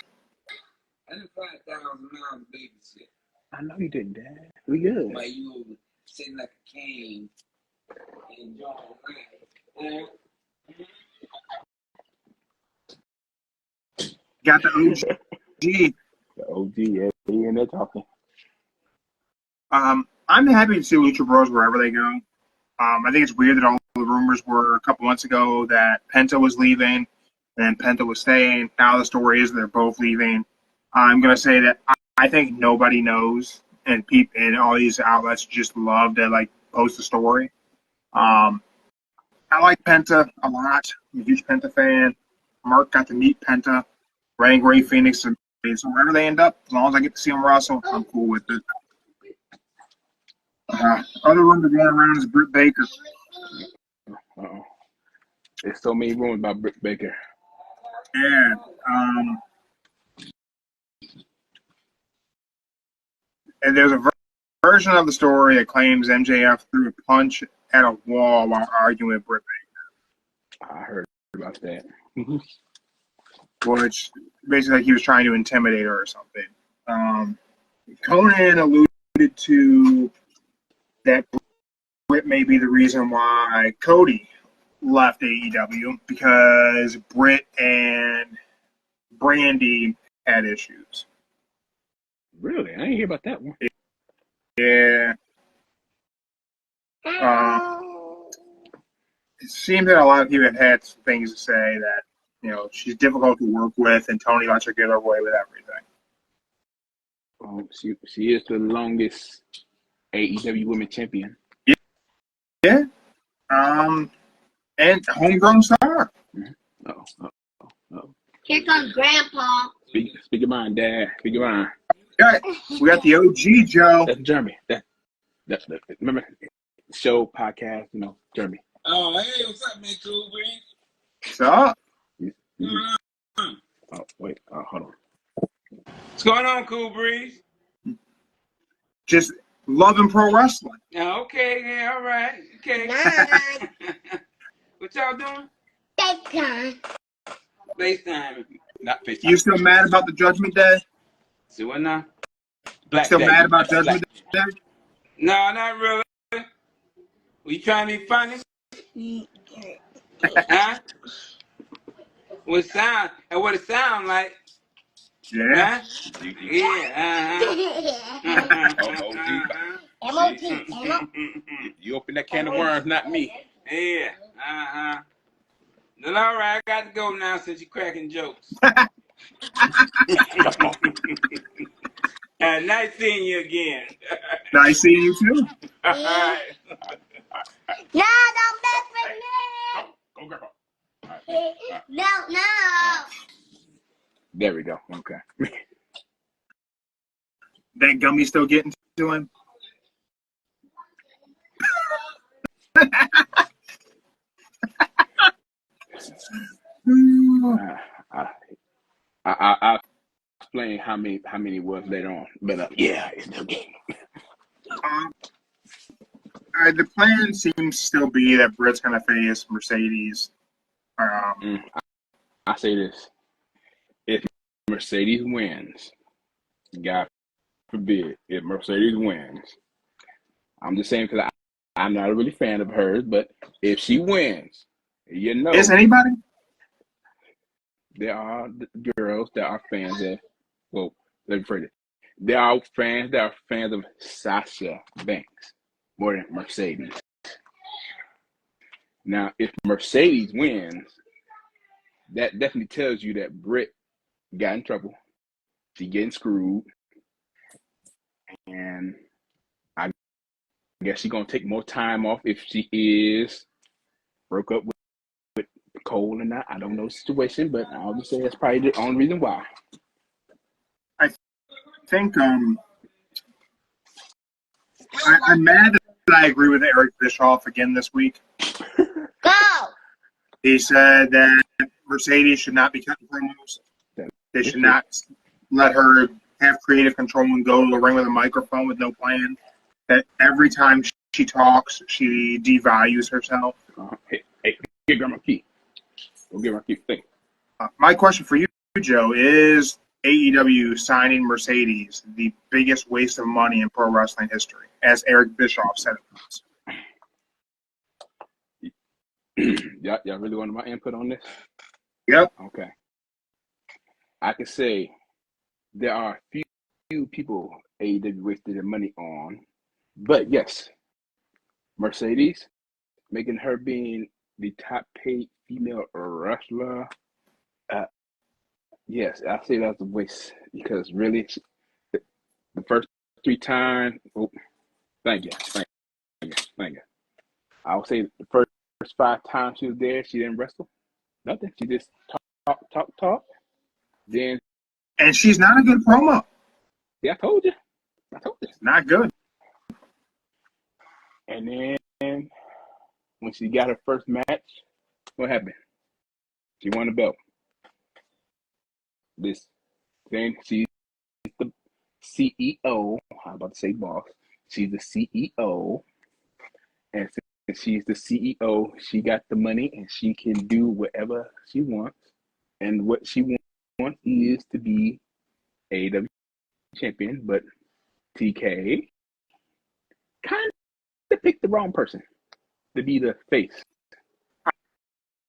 I didn't $5,000 babysit. I know you didn't, Dad. We good. While you over sitting like a king enjoying life. Got the OG. The OG, yeah, he in there talking. I'm happy to see Lucha Bros wherever they go. I think it's weird that all the rumors were a couple months ago that Penta was leaving and Penta was staying. Now the story is they're both leaving. I'm going to say that I think nobody knows, and all these outlets just love to post the story. I like Penta a lot. I'm a huge Penta fan. Mark got to meet Penta. Ray and Ray Phoenix. So wherever they end up, as long as I get to see them wrestle, I'm cool with it. Other rumor going around is Britt Baker. Uh-oh. There's so many rumors about Britt Baker. Yeah. And there's a version of the story that claims MJF threw a punch at a wall while arguing with Britt Baker. I heard about that. Which basically he was trying to intimidate her or something. Conan alluded to that Britt may be the reason why Cody left AEW, because Britt and Brandy had issues. Really? I didn't hear about that one. Yeah. It seems that a lot of people have had some things to say that, she's difficult to work with, and Tony lets her get her way with everything. She is the longest AEW Women Champion. Yeah. And homegrown star. Oh. Here comes Grandpa. Speak your mind, Dad. Speak your mind. We got the OG Joe. That's Jeremy. That's remember show podcast. Jeremy. Oh, hey, what's up, man? Cool Breeze? What's up? Oh wait. Hold on. What's going on, Cool Breeze? Just loving pro wrestling. Yeah, okay, yeah, all right. Okay. What y'all doing? FaceTime. FaceTime. Not FaceTime. You still mad about the Judgment Day? See what now? Black Still Day. mad about Judgment Day? No, not really. Were you trying to be funny? Huh? What it sound like? Yeah. Huh? Yeah. You open that can of worms, not me. Yeah. Well, all right, I got to go now since you're cracking jokes. Nice seeing you again. Nice seeing you too. All right. No, don't mess with Go, girl. me. No. There we go. Okay. That gummy still getting to him? I'll explain how many was later on, but yeah, it's still game. The plan seems to still be that Britt's going to face Mercedes. I say this: if Mercedes wins, God forbid, if Mercedes wins, I'm just saying because I'm not a really fan of hers, but if she wins, Is anybody? There are girls that are fans of, well, let me phrase it. There are fans that are fans of Sasha Banks more than Mercedes. Now, if Mercedes wins, that definitely tells you that Britt got in trouble. She getting screwed. And I guess she's going to take more time off if she is broke up with Cole or not. I don't know the situation, but I'll just say that's probably the only reason why. I think I'm mad that I agree with Eric Bischoff again this week. Go. He said that Mercedes should not be cutting promos. They should not let her have creative control and go to the ring with a microphone with no plan. That every time she talks, she devalues herself. Hey, get Grandma Key. Go get my key. Think. My question for you, Joe, is AEW signing Mercedes the biggest waste of money in pro wrestling history, as Eric Bischoff said it was? Y'all really wanted my input on this? Yep. Okay. I can say there are few people AEW wasted their money on, but yes, Mercedes, making her being the top paid female wrestler. Yes, I say that's a waste because really, the first 3 times. Oh, thank you. I would say the first 5 times she was there, she didn't wrestle. Nothing. She just talk. Then, And she's not a good promo. yeah, I told you. Not good. And then when she got her first match, what happened? She won the belt. Then she's the CEO. I'm about to say boss. She's the CEO, and since she's the CEO, she got the money and she can do whatever she wants. And what she wants is to be AEW champion, but TK kind of picked the wrong person to be the face.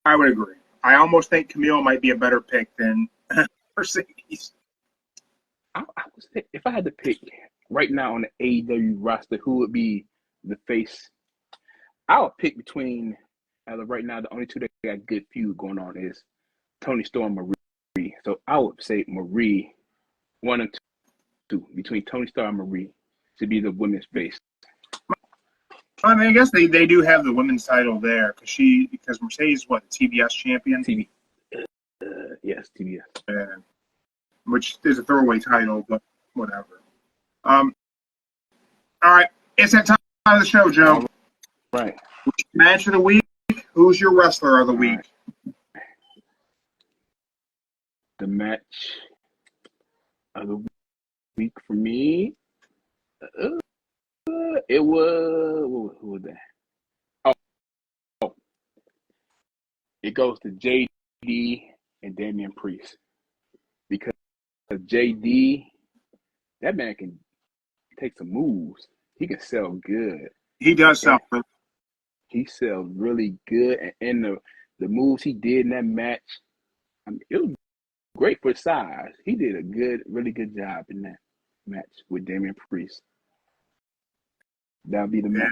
I would agree. I almost think Camille might be a better pick than Mercedes. I would say if I had to pick right now on the AEW roster, who would be the face? I would pick between, as of right now, the only two that got good feud going on is Tony Storm and Marie. So I would say Marie, 1 and 2, between Tony Storm and Marie, to be the women's face. I mean, I guess they do have the women's title there because Mercedes is what, the TBS champion, Yes, TBS. which is a throwaway title, but whatever. All right, it's that time of the show, Joe. Right. Match of the week. Who's your wrestler of the week? Right. The match of the week for me, it was, who was that? Oh, it goes to JD and Damian Priest, because JD, that man can take some moves. He can sell good. He does sell. He sells really good, and the moves he did in that match, I mean, it was great for size. He did a really good job in that match with Damian Priest. That'll be the match.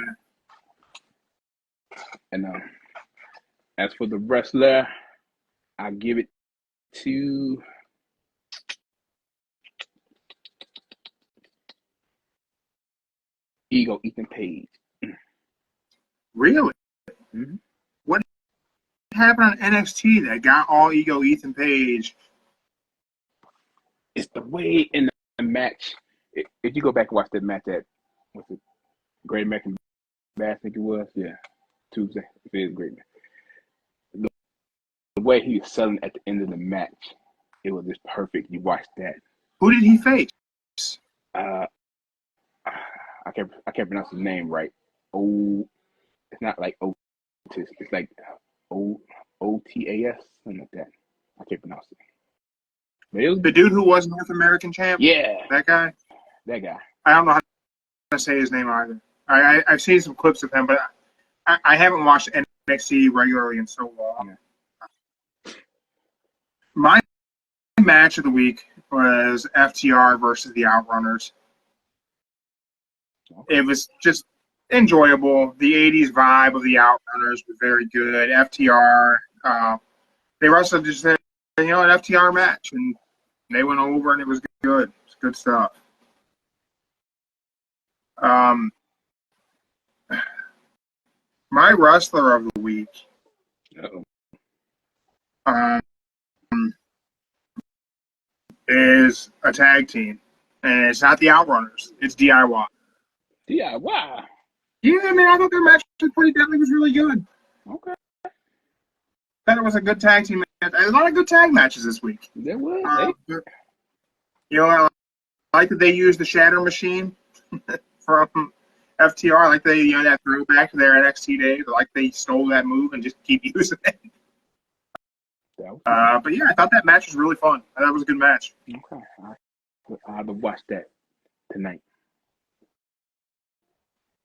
And as for the wrestler, I give it to Ego Ethan Page. Really? Mm-hmm. What happened on NXT that got all Ego Ethan Page? It's the way in the match. If you go back and watch that match at what's it, Great American Bash, I think it was, yeah, Tuesday. It is Great Man. The way he was selling at the end of the match, it was just perfect. You watched that. Who did he face? I can't pronounce his name right. It's not like Otis. It's like OTAS, something like that. I can't pronounce it. But it was the dude who was North American champ? Yeah. That guy? That guy. I don't know how to say his name either. I've seen some clips of him, but I haven't watched NXT regularly in so long. Yeah. My match of the week was FTR versus the Outrunners. Okay. It was just enjoyable. The 80s vibe of the Outrunners was very good. FTR, they wrestled just an FTR match, and they went over, and it was good. It's good stuff. My wrestler of the week is a tag team, and it's not the Outrunners. It's DIY. DIY? Yeah, man, I thought their match was pretty deadly. It was really good. Okay. I thought it was a good tag team. A lot of good tag matches this week. There was. I like that they used the Shatter Machine from FTR. I like they, that throwback to their NXT days. I like they stole that move and just keep using it. But yeah, I thought that match was really fun. I thought it was a good match. Okay. I'll have to watch that tonight.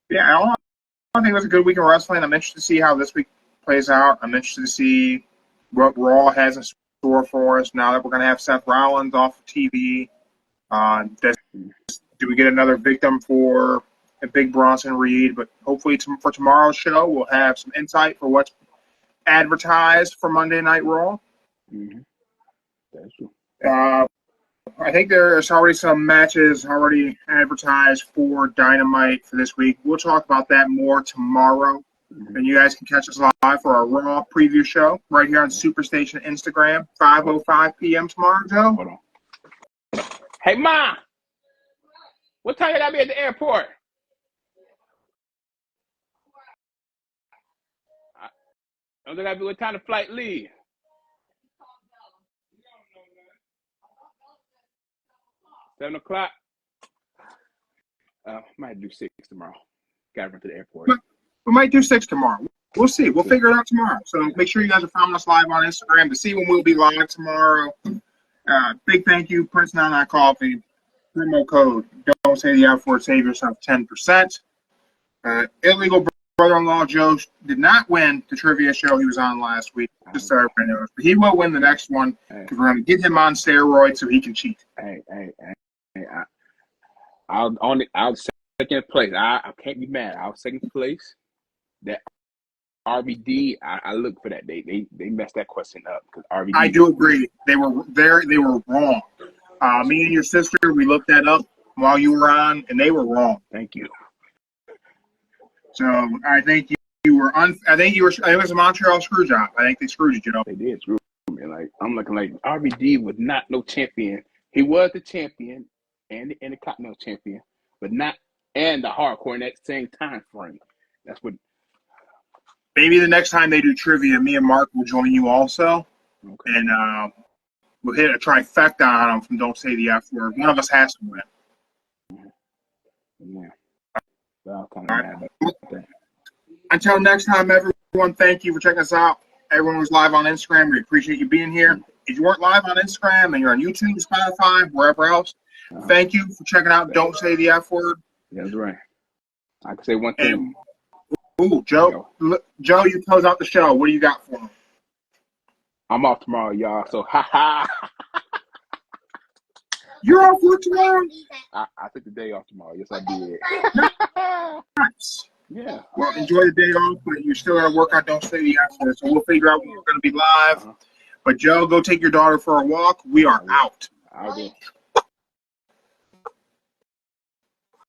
Yeah, I think it was a good week of wrestling. I'm interested to see how this week plays out. I'm interested to see what Raw has in store for us now that we're going to have Seth Rollins off of TV. Do we get another victim for a Big Bronson Reed? But hopefully for tomorrow's show, we'll have some insight for what's advertised for Monday Night Raw. Mm-hmm. That's true. I think there's already some matches already advertised for Dynamite for this week. We'll talk about that more tomorrow. Mm-hmm. And you guys can catch us live for our Raw preview show right here on Superstation Instagram, 5:05 p.m. tomorrow, Joe. Hold on. Hey, Ma! What time did I be at the airport? I don't think what time the flight leave. 7 o'clock. Might do 6 tomorrow. Gotta run to the airport. We might do 6 tomorrow. We'll see. We'll figure it out tomorrow. So make sure you guys are following us live on Instagram to see when we'll be live tomorrow. Big thank you, Prince Nana Coffee. Promo code, don't say the F word, save yourself 10%. Illegal brother-in-law Joe did not win the trivia show he was on last week. Just so everybody knows. But he will win the next one because we're going to get him on steroids so he can cheat. Hey, I'll second place. I can't be mad. I'll second place. That RVD, I look for that. They messed that question up because RVD. I do agree. They were wrong. Me and your sister, we looked that up while you were on, and they were wrong. Thank you. So I think you were I think it was a Montreal screw job. I think they screwed you, Joe. They did screw me. Like I'm looking like RVD was not no champion. He was the champion and the Continental champion, but not and the hardcore in that same time frame. That's what. Maybe the next time they do trivia, me and Mark will join you also, Okay. and we'll hit a trifecta on them from Don't Say the F Word. One of us has to win. Yeah. Well, I'm kind of mad about that. Until next time, everyone, thank you for checking us out. Everyone who's live on Instagram, we appreciate you being here. If you weren't live on Instagram and you're on YouTube, Spotify, wherever else, thank you for checking out Don't Say the F Word. Yeah, that's right. I can say one thing. Ooh, Joe, you close out the show. What do you got for me? I'm off tomorrow, y'all. So, ha. You're off work tomorrow? I took the day off tomorrow. Yes, I did. Nice. Yeah. Well, enjoy the day off, but you're still going to work on Don't Say the F Word. So we'll figure out when we're going to be live. But, Joe, go take your daughter for a walk. We are out. I will.